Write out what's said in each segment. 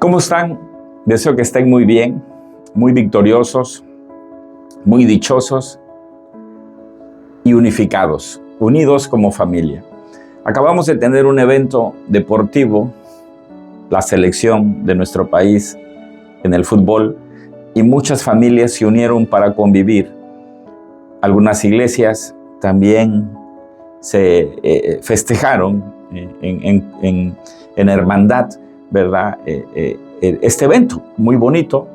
¿Cómo están? Deseo que estén muy bien, muy victoriosos, muy dichosos y unificados, unidos como familia. Acabamos de tener un evento deportivo, la selección de nuestro país en el fútbol, y muchas familias se unieron para convivir. Algunas iglesias también se festejaron en hermandad, ¿verdad? Este evento muy bonito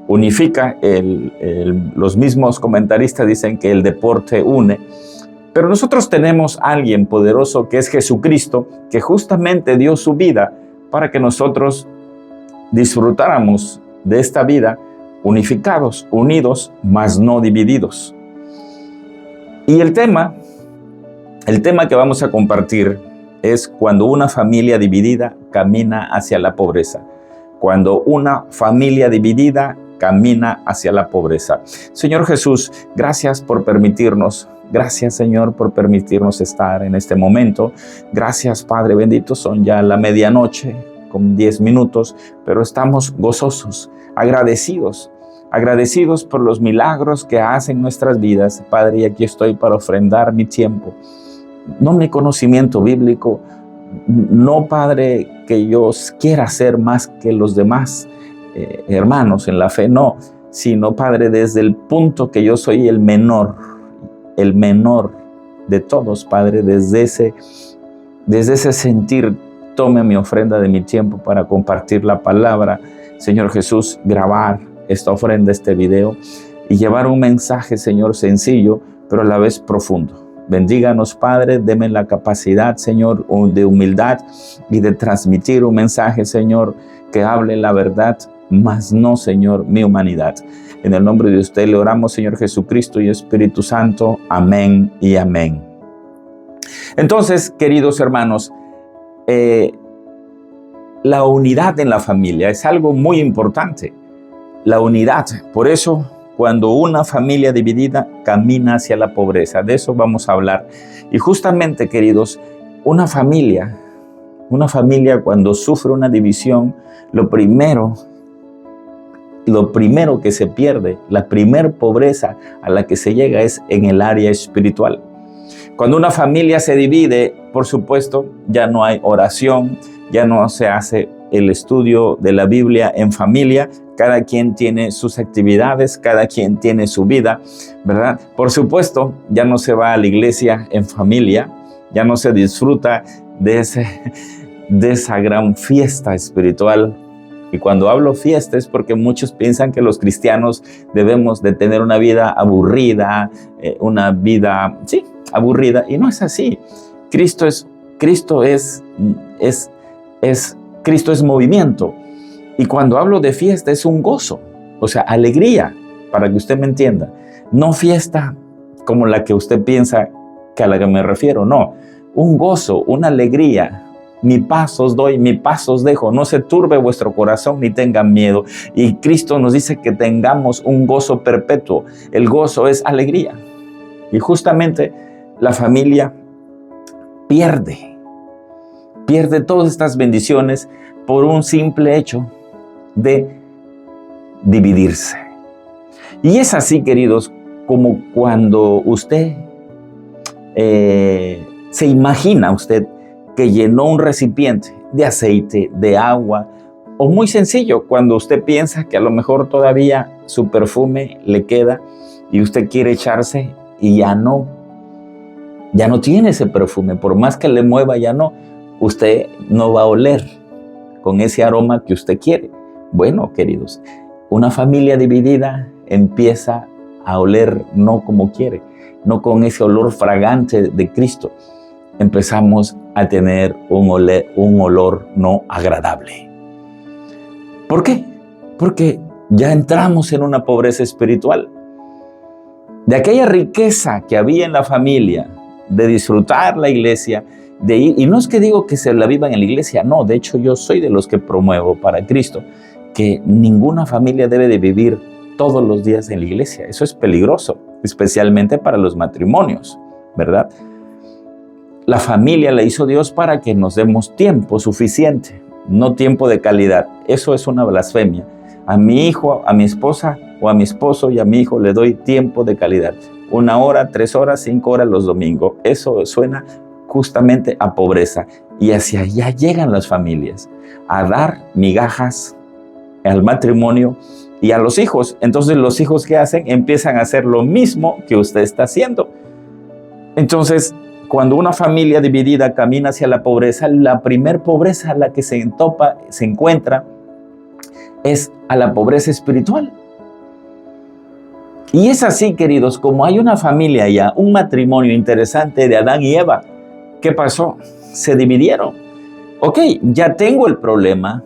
unifica. Los mismos comentaristas dicen que el deporte une, pero nosotros tenemos a alguien poderoso que es Jesucristo, que justamente dio su vida para que nosotros disfrutáramos de esta vida unificados, unidos, mas no divididos. Y el tema que vamos a compartir es cuando una familia dividida camina hacia la pobreza. Cuando una familia dividida camina hacia la pobreza. Señor Jesús, gracias por permitirnos. Gracias, Señor, por permitirnos estar en este momento. Gracias, Padre bendito. Son ya la medianoche con 10 minutos, pero estamos gozosos, agradecidos por los milagros que hacen nuestras vidas. Padre, y aquí estoy para ofrendar mi tiempo. No mi conocimiento bíblico, no, Padre, que yo quiera ser más que los demás hermanos en la fe, no, sino, Padre, desde el punto que yo soy el menor de todos, Padre, desde ese sentir, tome mi ofrenda de mi tiempo para compartir la palabra. Señor Jesús, grabar esta ofrenda, este video, y llevar un mensaje, Señor, sencillo, pero a la vez profundo. Bendíganos, Padre, deme la capacidad, Señor, de humildad y de transmitir un mensaje, Señor, que hable la verdad, mas no, Señor, mi humanidad. En el nombre de usted le oramos, Señor Jesucristo y Espíritu Santo. Amén y amén. Entonces, queridos hermanos, la unidad en la familia es algo muy importante. La unidad, por eso, cuando una familia dividida camina hacia la pobreza, de eso vamos a hablar. Y justamente, queridos, una familia cuando sufre una división, lo primero que se pierde, la primer pobreza a la que se llega es en el área espiritual. Cuando una familia se divide, por supuesto, ya no hay oración, ya no se hace el estudio de la Biblia en familia. Cada quien tiene sus actividades, cada quien tiene su vida, ¿verdad? Por supuesto, ya no se va a la iglesia en familia, ya no se disfruta de esa gran fiesta espiritual. Y cuando hablo fiesta es porque muchos piensan que los cristianos debemos de tener una vida aburrida, aburrida, y no es así. Cristo es movimiento. Y cuando hablo de fiesta es un gozo, o sea, alegría, para que usted me entienda. No fiesta como la que usted piensa que a la que me refiero, no. Un gozo, una alegría. Mi paz os doy, mi paz os dejo. No se turbe vuestro corazón ni tengan miedo. Y Cristo nos dice que tengamos un gozo perpetuo. El gozo es alegría. Y justamente la familia pierde todas estas bendiciones por un simple hecho de dividirse. Y es así, queridos, como cuando usted se imagina usted que llenó un recipiente de aceite, de agua, o muy sencillo, cuando usted piensa que a lo mejor todavía su perfume le queda y usted quiere echarse y ya no tiene ese perfume, por más que le mueva, usted no va a oler con ese aroma que usted quiere. Bueno, queridos, una familia dividida empieza a oler no como quiere, no con ese olor fragante de Cristo. Empezamos a tener un olor no agradable. ¿Por qué? Porque ya entramos en una pobreza espiritual. De aquella riqueza que había en la familia, de disfrutar la iglesia, de ir, y no es que digo que se la vivan en la iglesia, no, de hecho yo soy de los que promuevo para Cristo que ninguna familia debe de vivir todos los días en la iglesia. Eso es peligroso, especialmente para los matrimonios, ¿verdad? La familia la hizo Dios para que nos demos tiempo suficiente no tiempo de calidad. Eso es una blasfemia. A mi hijo, a mi esposa o a mi esposo y a mi hijo le doy tiempo de calidad. 1 hora, 3 horas, 5 horas los domingos. Eso suena justamente a pobreza. Y hacia allá llegan las familias, a dar migajas al matrimonio y a los hijos. Entonces los hijos, ¿qué hacen? Empiezan a hacer lo mismo que usted está haciendo. Entonces, cuando una familia dividida camina hacia la pobreza, la primer pobreza a la que se encuentra es a la pobreza espiritual. Y es así, queridos, como hay una familia ya, un matrimonio interesante de Adán y Eva. ¿Qué pasó? Se dividieron. Ok, ya tengo el problema.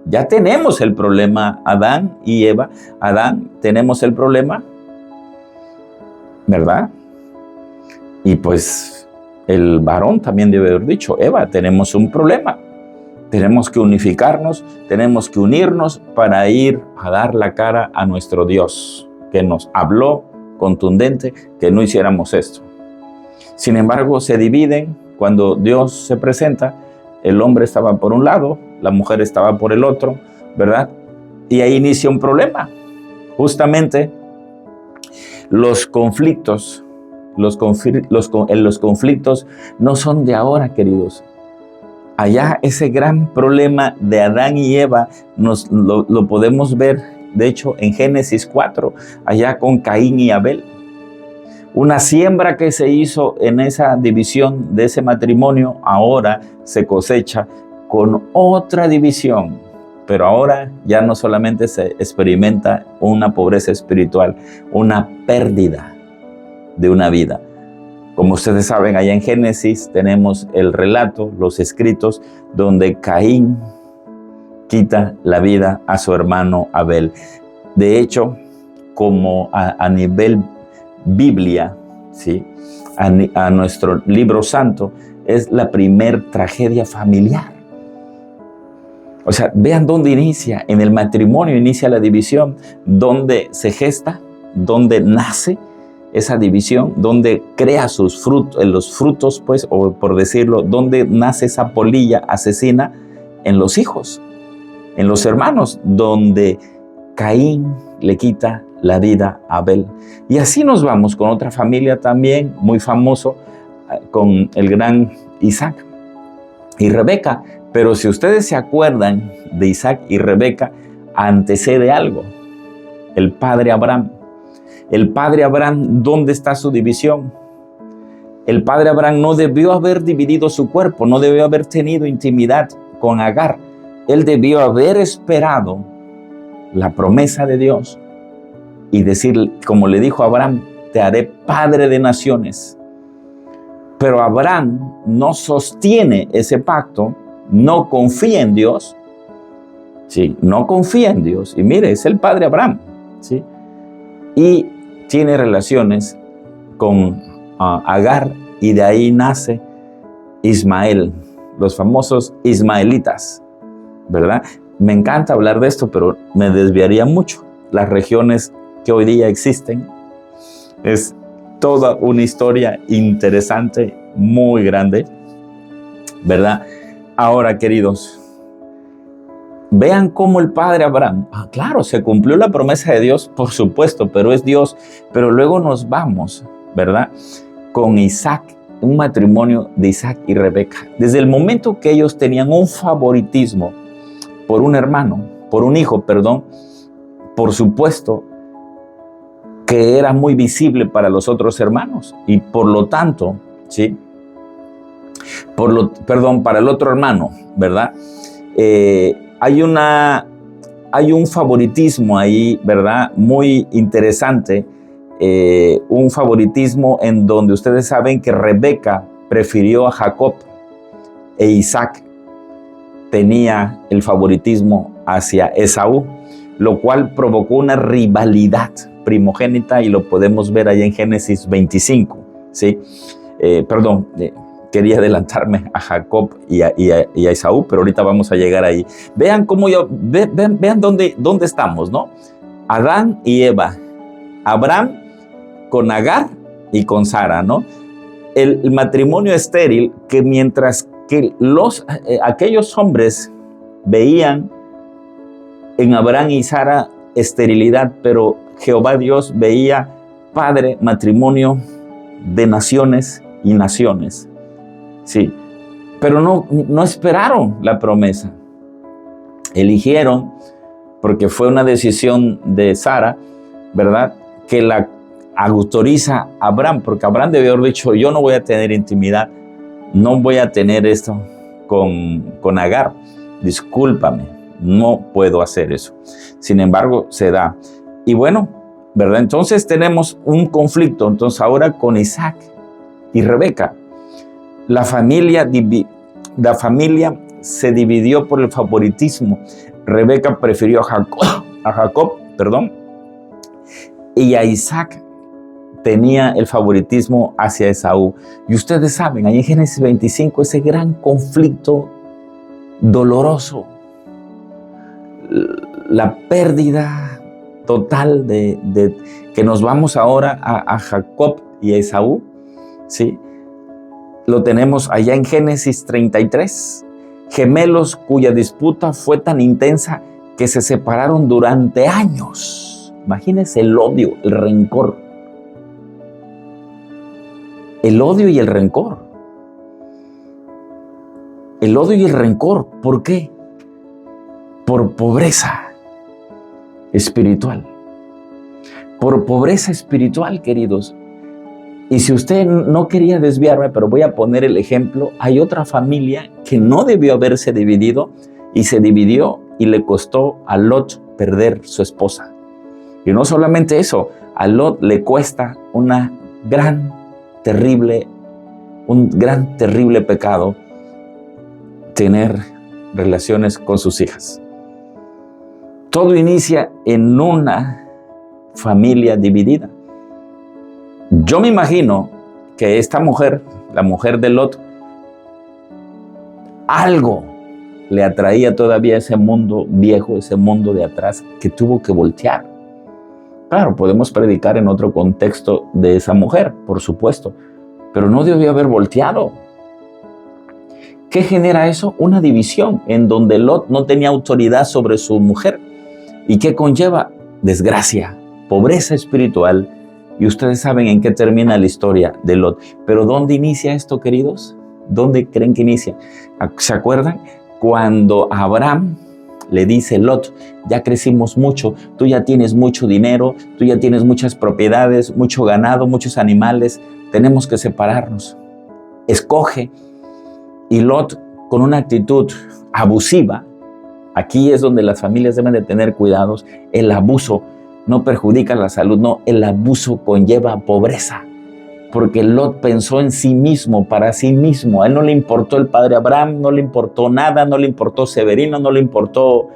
Ya tenemos el problema, Adán y Eva. Adán, tenemos el problema, ¿verdad? Y pues el varón también debe haber dicho, Eva, tenemos un problema. Tenemos que unificarnos, tenemos que unirnos para ir a dar la cara a nuestro Dios, que nos habló contundente que no hiciéramos esto. Sin embargo, se dividen. Cuando Dios se presenta, el hombre estaba por un lado, la mujer estaba por el otro, ¿verdad? Y ahí inicia un problema. Justamente los conflictos no son de ahora, queridos. Allá ese gran problema de Adán y Eva lo podemos ver, de hecho, en Génesis 4, allá con Caín y Abel. Una siembra que se hizo en esa división de ese matrimonio, ahora se cosecha con otra división. Pero ahora ya no solamente se experimenta una pobreza espiritual, una pérdida de una vida. Como ustedes saben, allá en Génesis tenemos el relato, los escritos, donde Caín quita la vida a su hermano Abel. De hecho, como a nivel Biblia, ¿sí? A nuestro libro santo, es la primer tragedia familiar. O sea, vean dónde inicia. En el matrimonio inicia la división, donde se gesta, donde nace esa división, donde crea los frutos, pues, o por decirlo, donde nace esa polilla asesina en los hijos, en los hermanos, donde Caín le quita la vida a Abel. Y así nos vamos con otra familia también muy famoso, con el gran Isaac y Rebeca. Pero si ustedes se acuerdan de Isaac y Rebeca, antecede algo: el padre Abraham. El padre Abraham, ¿dónde está su división? El padre Abraham no debió haber dividido su cuerpo, no debió haber tenido intimidad con Agar. Él debió haber esperado la promesa de Dios y decir, como le dijo a Abraham, te haré padre de naciones. Pero Abraham no sostiene ese pacto, no confía en Dios. Sí, no confía en Dios. Y mire, es el padre Abraham, ¿sí? Y tiene relaciones con Agar, y de ahí nace Ismael, los famosos ismaelitas, ¿verdad? Me encanta hablar de esto, pero me desviaría mucho. Las regiones que hoy día existen es toda una historia interesante, muy grande, ¿verdad? Ahora, queridos, vean cómo el padre Abraham, claro, se cumplió la promesa de Dios, por supuesto, pero es Dios. Pero luego nos vamos, ¿verdad?, con Isaac, un matrimonio de Isaac y Rebeca. Desde el momento que ellos tenían un favoritismo por un hermano, por un hijo, perdón, por supuesto que era muy visible para los otros hermanos, y por lo tanto, ¿sí?, para el otro hermano, ¿verdad? Hay un favoritismo ahí, ¿verdad?, muy interesante, un favoritismo en donde ustedes saben que Rebeca prefirió a Jacob e Isaac tenía el favoritismo hacia Esaú, lo cual provocó una rivalidad primogénita, y lo podemos ver ahí en Génesis 25, ¿sí? Quería adelantarme a Jacob y a Esaú, pero ahorita vamos a llegar ahí. Vean cómo vean dónde estamos, ¿no? Adán y Eva, Abraham con Agar y con Sara, ¿no? El matrimonio estéril, que mientras que aquellos hombres veían en Abraham y Sara esterilidad, pero Jehová Dios veía padre, matrimonio de naciones y naciones. Sí, pero no esperaron la promesa. Eligieron, porque fue una decisión de Sara, ¿verdad?, que la autoriza a Abraham, porque Abraham debió haber dicho, yo no voy a tener intimidad, no voy a tener esto con Agar, discúlpame, no puedo hacer eso. Sin embargo, se da. Y bueno, ¿verdad? Entonces tenemos un conflicto, entonces ahora con Isaac y Rebeca. La familia se dividió por el favoritismo. Rebeca prefirió a Jacob, y a Isaac tenía el favoritismo hacia Esaú. Y ustedes saben, ahí en Génesis 25, ese gran conflicto doloroso, la pérdida total de que nos vamos ahora a Jacob y a Esaú, ¿sí? Lo tenemos allá en Génesis 33, gemelos cuya disputa fue tan intensa que se separaron durante años. Imagínense el odio, el rencor. El odio y el rencor. El odio y el rencor, ¿por qué? Por pobreza espiritual. Por pobreza espiritual, queridos. Y si usted no quería desviarme, pero voy a poner el ejemplo, hay otra familia que no debió haberse dividido y se dividió y le costó a Lot perder su esposa. Y no solamente eso, a Lot le cuesta un gran, terrible pecado tener relaciones con sus hijas. Todo inicia en una familia dividida. Yo me imagino que esta mujer, la mujer de Lot, algo le atraía todavía a ese mundo viejo, ese mundo de atrás, que tuvo que voltear. Claro, podemos predicar en otro contexto de esa mujer, por supuesto, pero no debió haber volteado. ¿Qué genera eso? Una división en donde Lot no tenía autoridad sobre su mujer. ¿Y qué conlleva? Desgracia, pobreza espiritual. Y ustedes saben en qué termina la historia de Lot. Pero ¿dónde inicia esto, queridos? ¿Dónde creen que inicia? ¿Se acuerdan? Cuando Abraham le dice, Lot, ya crecimos mucho, tú ya tienes mucho dinero, tú ya tienes muchas propiedades, mucho ganado, muchos animales, tenemos que separarnos. Escoge. Y Lot, con una actitud abusiva, aquí es donde las familias deben de tener cuidados, el abuso no perjudica la salud, no, el abuso conlleva pobreza, porque Lot pensó en sí mismo, para sí mismo. A él no le importó el padre Abraham, no le importó nada, no le importó Severino, no le importó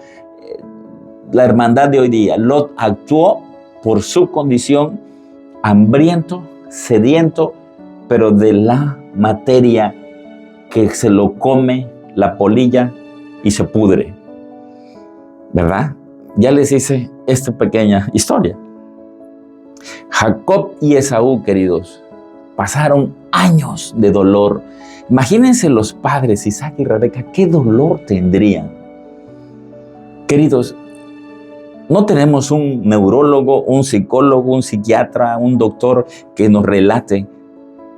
la hermandad de hoy día. Lot actuó por su condición, hambriento, sediento, pero de la materia que se lo come la polilla y se pudre, ¿verdad? Ya les hice esta pequeña historia. Jacob y Esaú, queridos, pasaron años de dolor. Imagínense los padres, Isaac y Rebeca, qué dolor tendrían. Queridos, no tenemos un neurólogo, un psicólogo, un psiquiatra, un doctor que nos relate,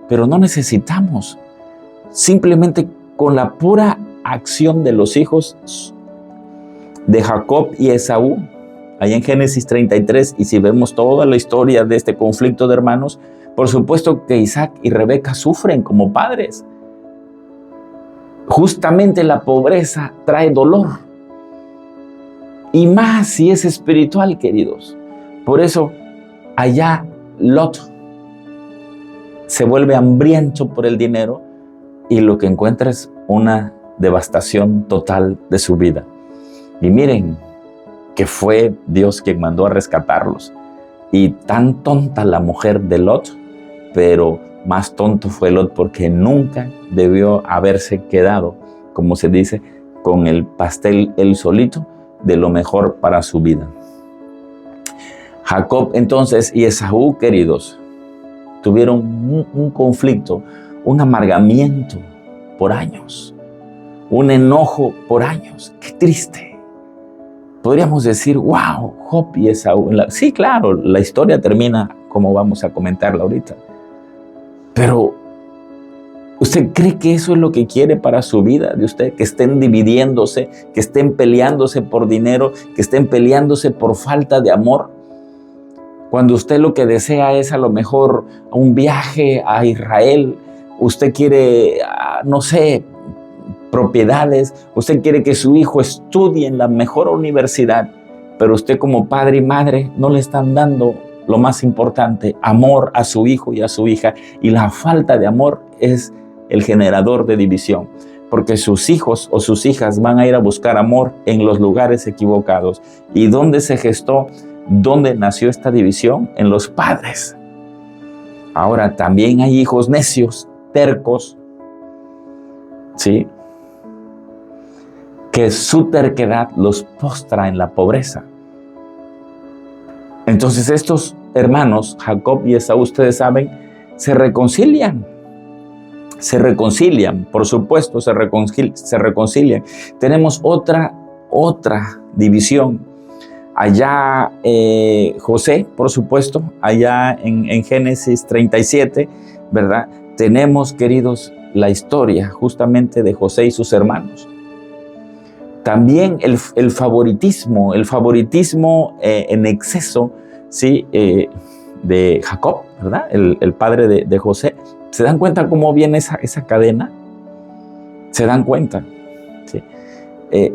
pero no necesitamos. Simplemente con la pura acción de los hijos de Jacob y Esaú, allá en Génesis 33, y si vemos toda la historia de este conflicto de hermanos, por supuesto que Isaac y Rebeca sufren como padres. Justamente la pobreza trae dolor. Y más si es espiritual, queridos. Por eso, allá Lot se vuelve hambriento por el dinero y lo que encuentra es una devastación total de su vida. Y miren que fue Dios quien mandó a rescatarlos. Y tan tonta la mujer de Lot, pero más tonto fue Lot porque nunca debió haberse quedado, como se dice, con el pastel él solito de lo mejor para su vida. Jacob entonces y Esaú, queridos, tuvieron un conflicto, un amargamiento por años. un enojo por años. ¡Qué triste! Podríamos decir, wow, Job y Esaú. Sí, claro, la historia termina como vamos a comentarla ahorita. Pero, ¿usted cree que eso es lo que quiere para su vida de usted? Que estén dividiéndose, que estén peleándose por dinero, que estén peleándose por falta de amor. Cuando usted lo que desea es a lo mejor un viaje a Israel, usted quiere, no sé, propiedades, usted quiere que su hijo estudie en la mejor universidad, pero usted como padre y madre no le están dando lo más importante, amor a su hijo y a su hija, y la falta de amor es el generador de división, porque sus hijos o sus hijas van a ir a buscar amor en los lugares equivocados. ¿Y dónde se gestó? ¿Dónde nació esta división? En los padres. Ahora, también hay hijos necios, tercos, ¿sí?, que su terquedad los postra en la pobreza. Entonces estos hermanos, Jacob y Esaú, ustedes saben, se reconcilian, por supuesto, se reconcilian. Tenemos otra división. Allá José, por supuesto, allá en Génesis 37, ¿verdad? Tenemos, queridos, la historia justamente de José y sus hermanos. También el favoritismo en exceso, ¿sí?, de Jacob, ¿verdad? El padre de José. ¿Se dan cuenta cómo viene esa cadena? ¿Se dan cuenta? ¿Sí?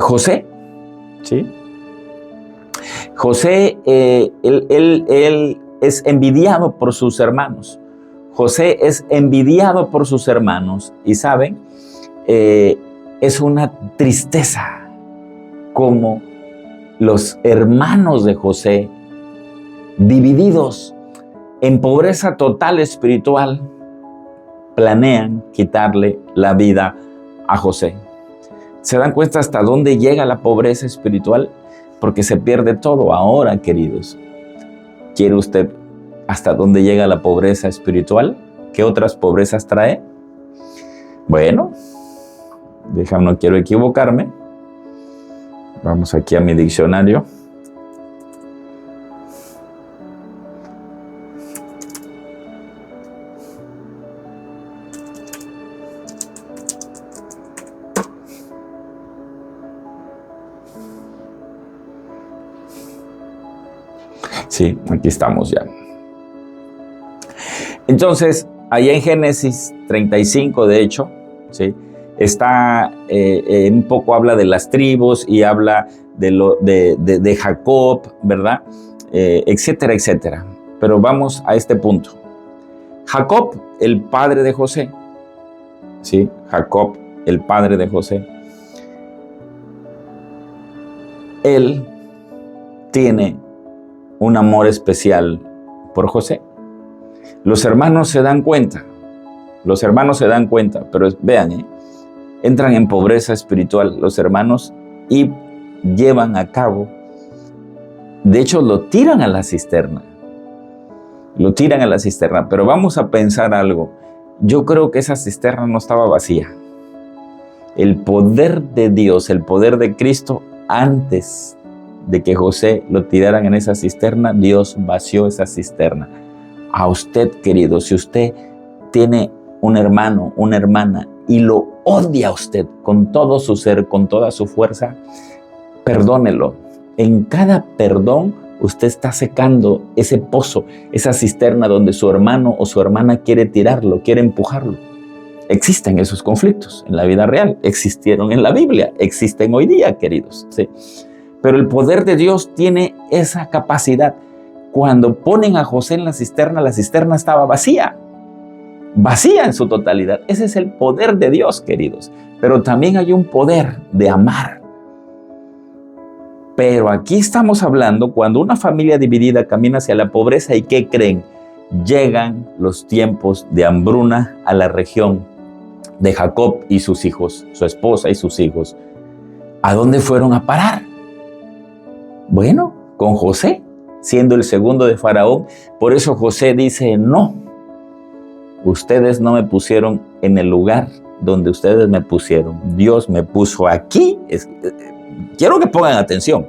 José, ¿sí? José, él es envidiado por sus hermanos. José es envidiado por sus hermanos. Y saben, es una tristeza como los hermanos de José, divididos en pobreza total espiritual, planean quitarle la vida a José. ¿Se dan cuenta hasta dónde llega la pobreza espiritual? Porque se pierde todo. Ahora, queridos, ¿quiere usted hasta dónde llega la pobreza espiritual? ¿Qué otras pobrezas trae? Bueno, no quiero equivocarme. Vamos aquí a mi diccionario. Sí, aquí estamos ya. Entonces, allá en Génesis 35, de hecho, ¿sí?, está, un poco habla de las tribus y habla de Jacob, ¿verdad? Etcétera, etcétera. Pero vamos a este punto. Jacob, el padre de José, ¿sí? Jacob, el padre de José, él tiene un amor especial por José. Los hermanos se dan cuenta, pero vean, entran en pobreza espiritual los hermanos y llevan a cabo, de hecho lo tiran a la cisterna, pero vamos a pensar algo. Yo creo que esa cisterna no estaba vacía. El poder de Dios, el poder de Cristo, antes de que José lo tiraran en esa cisterna, Dios vació esa cisterna. A usted, querido, si usted tiene un hermano, una hermana, y lo odia a usted con todo su ser, con toda su fuerza, perdónelo. En cada perdón, usted está secando ese pozo, esa cisterna donde su hermano o su hermana quiere tirarlo, quiere empujarlo. Existen esos conflictos en la vida real, existieron en la Biblia, existen hoy día, queridos, ¿sí? Pero el poder de Dios tiene esa capacidad. Cuando ponen a José en la cisterna estaba vacía en su totalidad. Ese es el poder de Dios, queridos. Pero también hay un poder de amar. Pero aquí estamos hablando cuando una familia dividida camina hacia la pobreza. ¿Y qué creen? Llegan los tiempos de hambruna a la región de Jacob y sus hijos, su esposa y sus hijos. ¿A dónde fueron a parar? Bueno, con José, siendo el segundo de Faraón. Por eso José dice, no, ustedes no me pusieron en el lugar donde ustedes me pusieron. Dios me puso aquí. Quiero que pongan atención.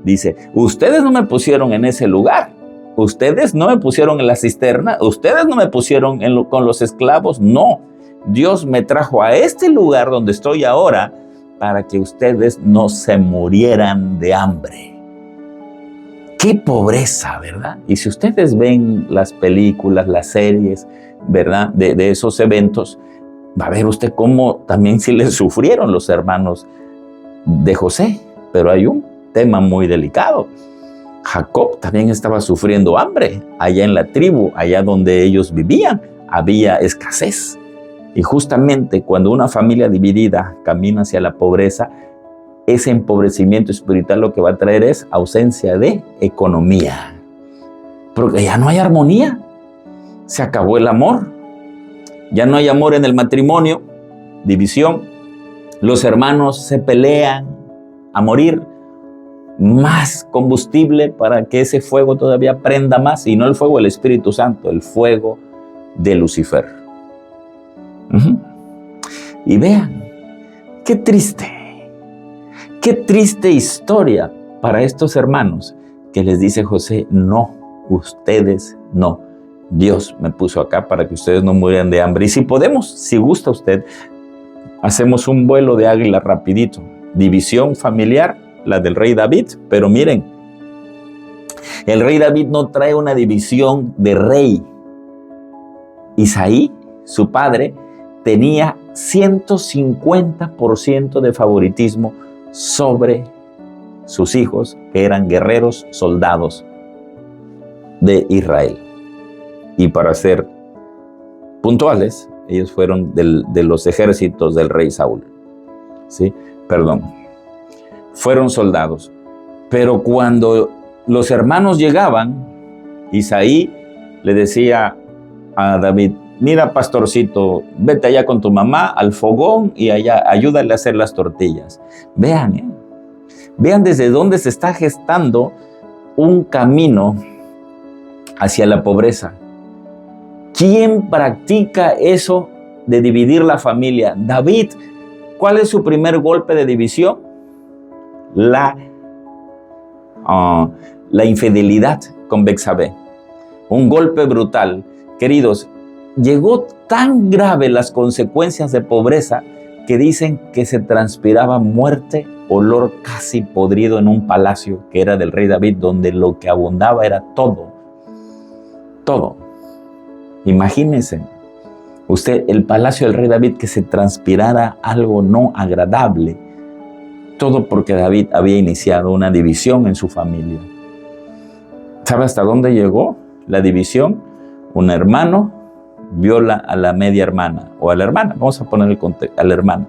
Dice, ustedes no me pusieron en ese lugar. Ustedes no me pusieron en la cisterna. Ustedes no me pusieron con los esclavos. No. Dios me trajo a este lugar donde estoy ahora para que ustedes no se murieran de hambre. ¡Qué pobreza!, ¿verdad? Y si ustedes ven las películas, las series, ¿verdad?, de esos eventos, va a ver usted cómo también sí les sufrieron los hermanos de José. Pero hay un tema muy delicado. Jacob también estaba sufriendo hambre. Allá en la tribu, allá donde ellos vivían, había escasez. Y justamente cuando una familia dividida camina hacia la pobreza, ese empobrecimiento espiritual lo que va a traer es ausencia de economía. Porque ya no hay armonía. Se acabó el amor. Ya no hay amor en el matrimonio. División. Los hermanos se pelean a morir. Más combustible para que ese fuego todavía prenda más. Y no el fuego del Espíritu Santo, el fuego de Lucifer. Y vean, qué triste historia para estos hermanos que les dice José, no, ustedes no. Dios me puso acá para que ustedes no murieran de hambre. Y si podemos, si gusta usted, hacemos un vuelo de águila rapidito. División familiar, la del rey David. Pero miren, el rey David no trae una división de rey. Isaí, su padre, tenía 150% de favoritismo sobre sus hijos, que eran guerreros, soldados de Israel. Y para ser puntuales, ellos fueron de los ejércitos del rey Saúl. ¿Sí? Perdón. Fueron soldados. Pero cuando los hermanos llegaban, Isaí le decía a David, mira, pastorcito, vete allá con tu mamá al fogón y allá ayúdale a hacer las tortillas. Vean, vean desde dónde se está gestando un camino hacia la pobreza. ¿Quién practica eso de dividir la familia? David. ¿Cuál es su primer golpe de división? La infidelidad con Betsabé. Un golpe brutal. Queridos, llegó tan grave las consecuencias de pobreza que dicen que se transpiraba muerte, olor casi podrido en un palacio que era del rey David, donde lo que abundaba era todo. Todo. Imagínense usted el palacio del rey David, que se transpirara algo no agradable. Todo porque David había iniciado una división en su familia. ¿Sabe hasta dónde llegó la división? Un hermano viola a la media hermana, o a la hermana, vamos a poner el contexto, a la hermana.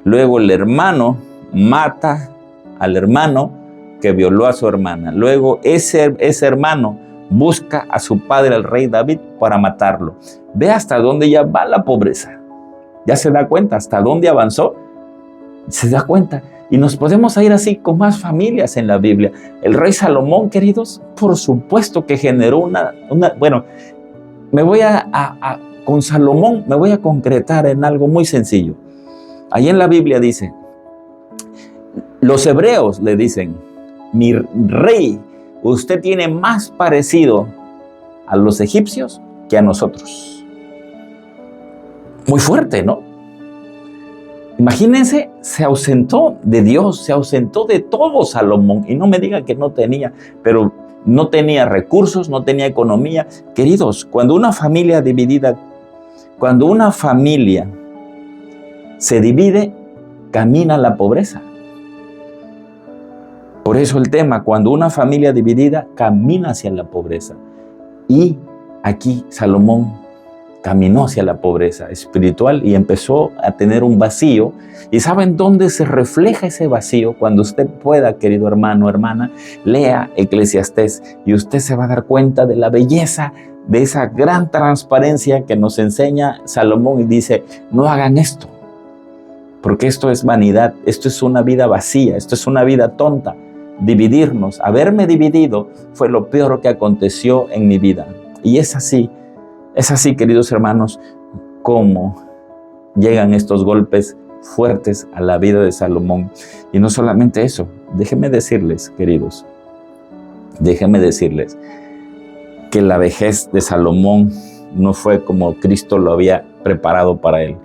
Luego el hermano mata al hermano que violó a su hermana. Luego ese hermano busca a su padre, el rey David, para matarlo. Ve hasta dónde ya va la pobreza. Ya se da cuenta hasta dónde avanzó. Se da cuenta. Y nos podemos ir así con más familias en la Biblia. El rey Salomón, queridos, por supuesto que generó bueno, con Salomón me voy a concretar en algo muy sencillo. Ahí en la Biblia dice, los hebreos le dicen, mi rey, usted tiene más parecido a los egipcios que a nosotros. Muy fuerte, ¿no? Imagínense, se ausentó de Dios, se ausentó de todo Salomón. Y no me diga que no tenía, pero no tenía recursos, no tenía economía. Queridos, cuando una familia dividida, cuando una familia se divide, camina la pobreza. Por eso el tema, cuando una familia dividida, camina hacia la pobreza. Y aquí Salomón caminó hacia la pobreza espiritual y empezó a tener un vacío. ¿Y saben dónde se refleja ese vacío? Cuando usted pueda, querido hermano, hermana, lea Eclesiastés y usted se va a dar cuenta de la belleza, de esa gran transparencia que nos enseña Salomón y dice, no hagan esto, porque esto es vanidad, esto es una vida vacía, esto es una vida tonta. Dividirnos, haberme dividido fue lo peor que aconteció en mi vida. Y es así, queridos hermanos, como llegan estos golpes fuertes a la vida de Salomón. Y no solamente eso, déjenme decirles, queridos, déjenme decirles que la vejez de Salomón no fue como Cristo lo había preparado para él.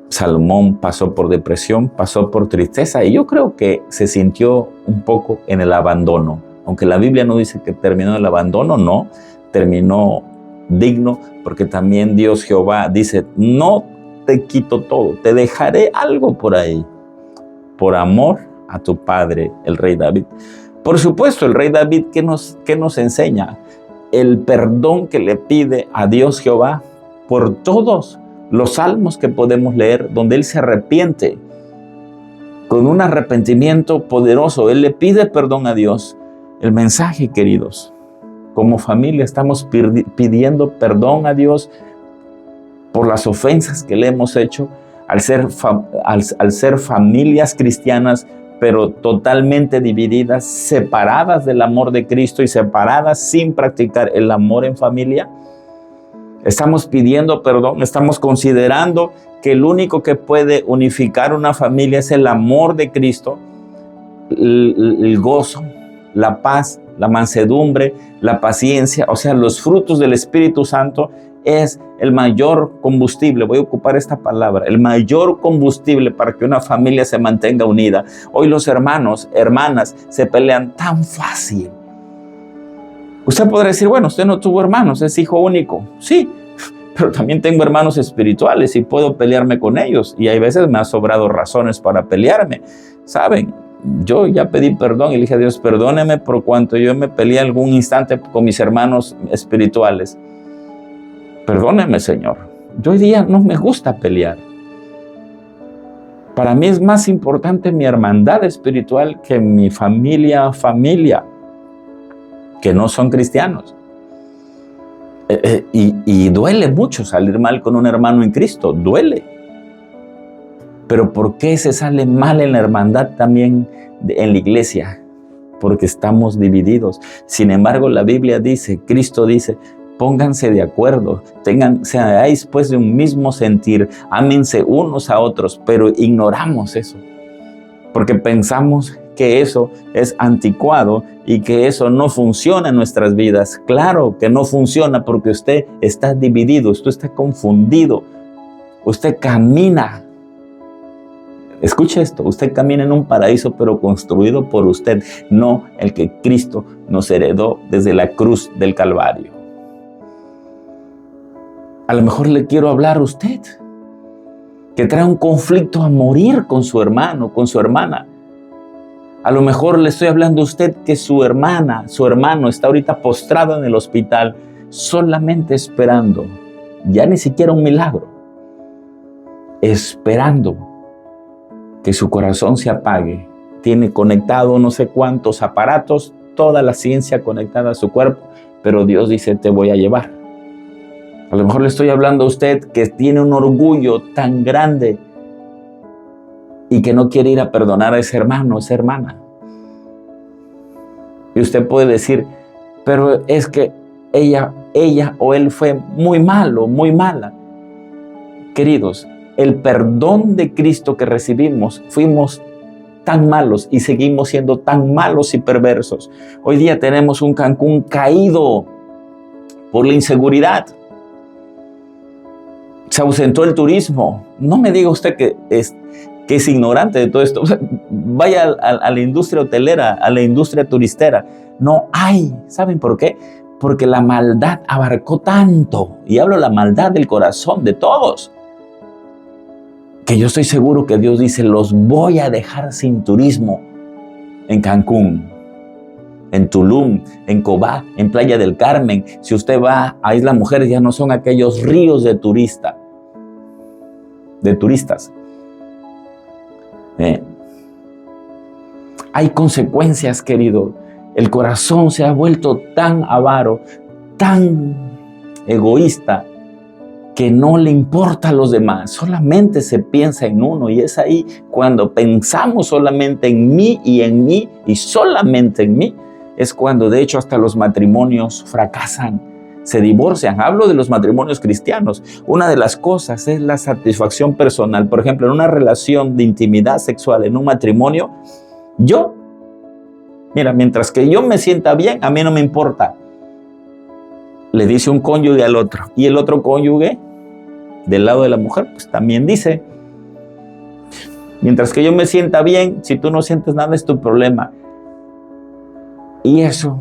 Salomón pasó por depresión, pasó por tristeza, y yo creo que se sintió un poco en el abandono. Aunque la Biblia no dice que terminó en el abandono, no, terminó digno, porque también Dios Jehová dice, no te quito todo, te dejaré algo por ahí, por amor a tu padre, el rey David. Por supuesto, el rey David, ¿qué nos enseña? El perdón que le pide a Dios Jehová por todos los salmos que podemos leer, donde él se arrepiente con un arrepentimiento poderoso. Él le pide perdón a Dios. El mensaje, queridos, como familia estamos pidiendo perdón a Dios por las ofensas que le hemos hecho al ser familias cristianas, pero totalmente divididas, separadas del amor de Cristo y separadas sin practicar el amor en familia. Estamos pidiendo perdón, estamos considerando que el único que puede unificar una familia es el amor de Cristo, el gozo, la paz, la mansedumbre, la paciencia, o sea, los frutos del Espíritu Santo es el mayor combustible, voy a ocupar esta palabra, el mayor combustible para que una familia se mantenga unida. Hoy los hermanos, hermanas se pelean tan fácil. Usted podrá decir, bueno, usted no tuvo hermanos, es hijo único. Sí, pero también tengo hermanos espirituales y puedo pelearme con ellos. Y hay veces me ha sobrado razones para pelearme. ¿Saben? Yo ya pedí perdón y le dije a Dios, perdóneme por cuanto yo me peleé algún instante con mis hermanos espirituales. Perdóneme, Señor. Yo hoy día no me gusta pelear. Para mí es más importante mi hermandad espiritual que mi familia, que no son cristianos. Y duele mucho salir mal con un hermano en Cristo, duele. Pero ¿por qué se sale mal en la hermandad también en la iglesia? Porque estamos divididos. Sin embargo, la Biblia dice, Cristo dice, pónganse de acuerdo, seáis pues de un mismo sentir, ámense unos a otros, pero ignoramos eso, porque pensamos que eso es anticuado y que eso no funciona en nuestras vidas. Claro que no funciona porque usted está dividido, usted está confundido, usted camina. Escuche esto, usted camina en un paraíso pero construido por usted, no el que Cristo nos heredó desde la cruz del Calvario. A lo mejor le quiero hablar a usted, que trae un conflicto a morir con su hermano, con su hermana. A lo mejor le estoy hablando a usted que su hermana, su hermano está ahorita postrado en el hospital, solamente esperando, ya ni siquiera un milagro, esperando que su corazón se apague. Tiene conectado no sé cuántos aparatos, toda la ciencia conectada a su cuerpo, pero Dios dice, te voy a llevar. A lo mejor le estoy hablando a usted que tiene un orgullo tan grande y que no quiere ir a perdonar a ese hermano, a esa hermana. Y usted puede decir, pero es que ella o él fue muy malo, muy mala. Queridos, el perdón de Cristo que recibimos, fuimos tan malos y seguimos siendo tan malos y perversos. Hoy día tenemos un Cancún caído por la inseguridad. Se ausentó el turismo. No me diga usted que es ignorante de todo esto. O sea, vaya a la industria hotelera, a la industria turistera. No hay. ¿Saben por qué? Porque la maldad abarcó tanto. Y hablo de la maldad del corazón de todos. Que yo estoy seguro que Dios dice, los voy a dejar sin turismo en Cancún, en Tulum, en Cobá, en Playa del Carmen. Si usted va a Isla Mujeres, ya no son aquellos ríos de turistas. Hay consecuencias, querido. El corazón se ha vuelto tan avaro, tan egoísta, que no le importa a los demás, solamente se piensa en uno. Y es ahí cuando pensamos solamente en mí y solamente en mí, es cuando de hecho hasta los matrimonios fracasan. se divorcian. Hablo de los matrimonios cristianos. Una de las cosas es la satisfacción personal. Por ejemplo, en una relación de intimidad sexual, en un matrimonio, mientras que yo me sienta bien, a mí no me importa. Le dice un cónyuge al otro. Y el otro cónyuge, del lado de la mujer, pues también dice, mientras que yo me sienta bien, si tú no sientes nada es tu problema. Y eso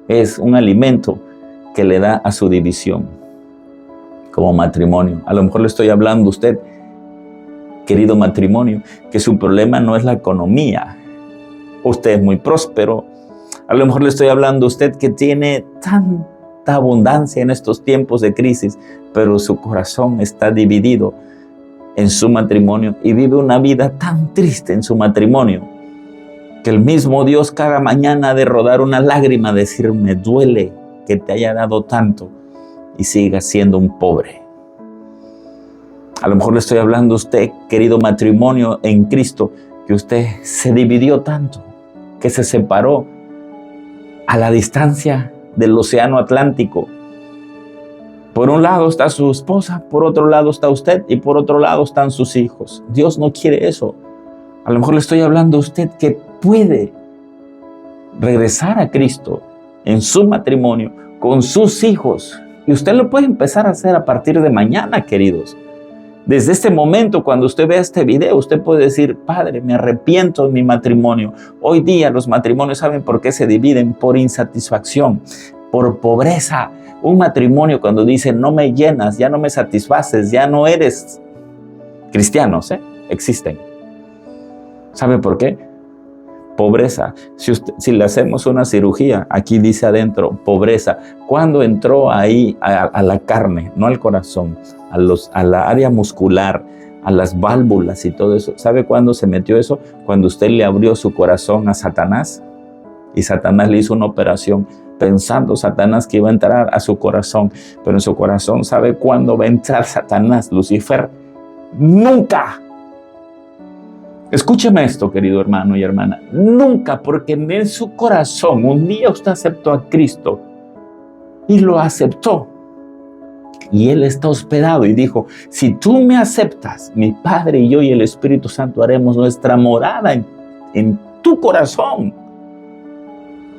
es un alimento que le da a su división como matrimonio. A lo mejor le estoy hablando a usted, querido matrimonio, que su problema no es la economía. Usted es muy próspero. A lo mejor le estoy hablando a usted que tiene tanta abundancia en estos tiempos de crisis, pero su corazón está dividido en su matrimonio y vive una vida tan triste en su matrimonio que el mismo Dios cada mañana ha de rodar una lágrima, decir, me duele que te haya dado tanto y sigas siendo un pobre. A lo mejor le estoy hablando a usted, querido matrimonio en Cristo, que usted se dividió tanto, que se separó a la distancia del océano Atlántico. Por un lado está su esposa, por otro lado está usted y por otro lado están sus hijos. Dios no quiere eso. A lo mejor le estoy hablando a usted que puede regresar a Cristo en su matrimonio, con sus hijos. Y usted lo puede empezar a hacer a partir de mañana, queridos. Desde este momento, cuando usted vea este video, usted puede decir, Padre, me arrepiento de mi matrimonio. Hoy día los matrimonios, ¿saben por qué se dividen? Por insatisfacción, por pobreza. Un matrimonio cuando dice, no me llenas, ya no me satisfaces, ya no eres cristiano, existen. ¿Sabe por qué? Pobreza. Si le hacemos una cirugía, aquí dice adentro, pobreza. ¿Cuándo entró ahí a la carne? No al corazón, a la área muscular, a las válvulas y todo eso. ¿Sabe cuándo se metió eso? Cuando usted le abrió su corazón a Satanás. Y Satanás le hizo una operación pensando Satanás que iba a entrar a su corazón. Pero en su corazón, ¿sabe cuándo va a entrar Satanás, Lucifer? ¡Nunca! Escúcheme esto, querido hermano y hermana. Nunca, porque en su corazón un día usted aceptó a Cristo y lo aceptó. Y Él está hospedado y dijo, si tú me aceptas, mi Padre y yo y el Espíritu Santo haremos nuestra morada en tu corazón.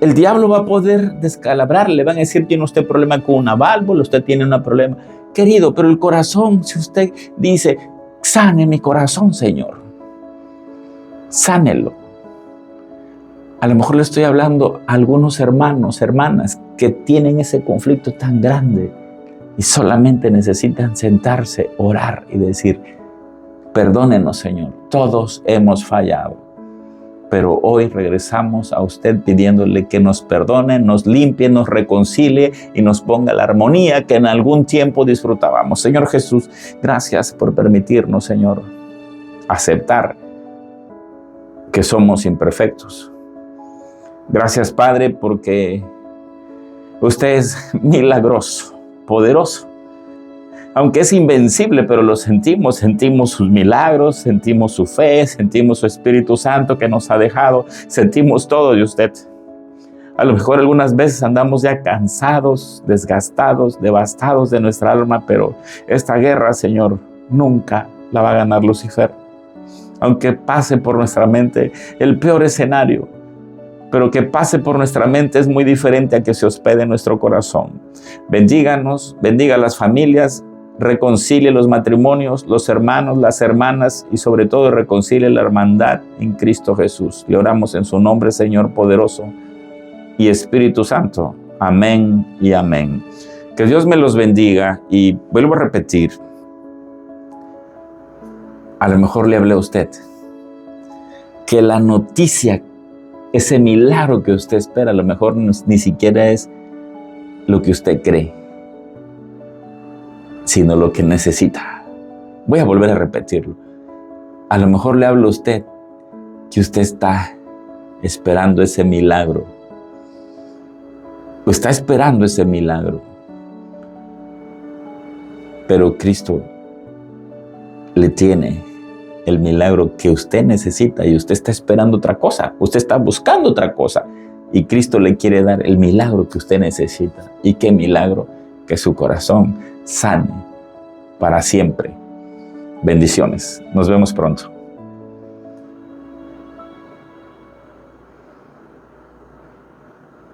El diablo va a poder descalabrar, le van a decir, tiene usted problema con una válvula, usted tiene un problema. Querido, pero el corazón, si usted dice, sane mi corazón, Señor. Sánelo. A lo mejor le estoy hablando a algunos hermanos, hermanas que tienen ese conflicto tan grande y solamente necesitan sentarse, orar y decir, perdónenos, Señor, todos hemos fallado, pero hoy regresamos a usted pidiéndole que nos perdone, nos limpie, nos reconcilie y nos ponga la armonía que en algún tiempo disfrutábamos. Señor Jesús, gracias por permitirnos, Señor, aceptar que somos imperfectos. Gracias, Padre, porque usted es milagroso, poderoso. Aunque es invencible, pero lo sentimos sus milagros, sentimos su fe, sentimos su Espíritu Santo que nos ha dejado, sentimos todo de usted. A lo mejor algunas veces andamos ya cansados, desgastados, devastados de nuestra alma, pero esta guerra, Señor, nunca la va a ganar Lucifer. Aunque pase por nuestra mente el peor escenario, pero que pase por nuestra mente es muy diferente a que se hospede en nuestro corazón. Bendíganos, bendiga a las familias, reconcilie los matrimonios, los hermanos, las hermanas y sobre todo reconcilie la hermandad en Cristo Jesús. Le oramos en su nombre, Señor poderoso y Espíritu Santo. Amén y amén. Que Dios me los bendiga y vuelvo a repetir. A lo mejor le hablé a usted que la noticia, ese milagro que usted espera, a lo mejor ni siquiera es lo que usted cree, sino lo que necesita. Voy a volver a repetirlo. A lo mejor le hablo a usted que usted está esperando ese milagro. O está esperando ese milagro. Pero Cristo le tiene el milagro que usted necesita y usted está esperando otra cosa. Usted está buscando otra cosa. y Cristo le quiere dar el milagro que usted necesita. ¿Y qué milagro? Que su corazón sane para siempre. Bendiciones. Nos vemos pronto.